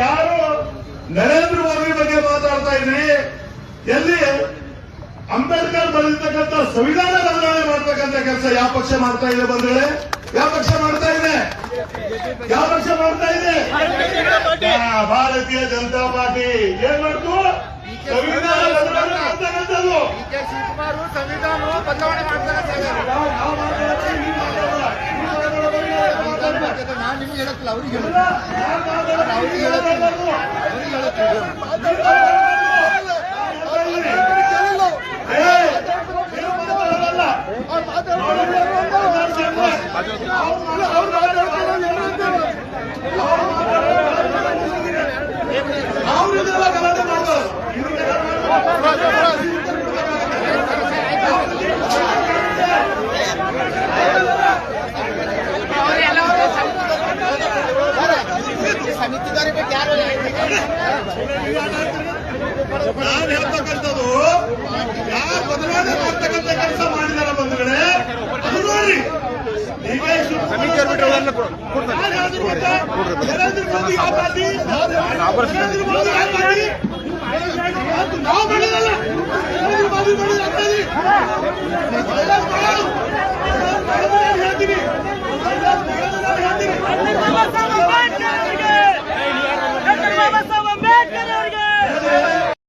ಯಾರು ನರೇಂದ್ರ ಮೋದಿ ಬಗ್ಗೆ ಮಾತಾಡ್ತಾ ಇದ್ರಿ? ಎಲ್ಲಿ ಅಂಬೇಡ್ಕರ್ ಬರೆದಿರ್ತಕ್ಕಂಥ ಸಂವಿಧಾನ ಬದಲಾವಣೆ ಮಾಡ್ತಕ್ಕಂಥ ಕೆಲಸ ಯಾವ ಪಕ್ಷ ಮಾಡ್ತಾ ಇದೆ? ಬಂದ್ರೆ ಯಾವ ಪಕ್ಷ ಮಾಡ್ತಾ ಇದೆ? ಯಾವ ಪಕ್ಷ ಮಾಡ್ತಾ ಇದೆ? ಭಾರತೀಯ ಜನತಾ ಪಾರ್ಟಿ ಏನ್ ಮಾಡ್ತು? ಸಂವಿಧಾನ ಬದಲಾವಣೆ ಮಾಡ್ತಕ್ಕಂಥದ್ದು. ಸಂವಿಧಾನ ಬದಲಾವಣೆ ನಾನು ನಿಮ್ಗೆ ಹೇಳತ್ತಿಲ್ಲ, ಅವ್ರಿಗೆ ಸಮಿತಿದಾರಿ ಬಗ್ಗೆ ಯಾರು ನಾನು ಹೇಳ್ತಕ್ಕಂಥದ್ದು ಯಾರು ಬದಲಾವಣೆ ಮಾಡ್ತಕ್ಕಂಥ ಕೆಲಸ ಮಾಡಿದಾರ ಬಂದ್ರೆ ಅದು ನೋಡಿ. ಈಗ ನರೇಂದ್ರ ಮೋದಿ ಯಾವ ಪಾರ್ಟಿ? ನರೇಂದ್ರ ಮೋದಿ ಯಾವ ಪಾರ್ಟಿ? ನಾವು ಮಾಡಿದಲ್ಲ, ನರೇಂದ್ರ ಮೋದಿ ಮಾಡಿದ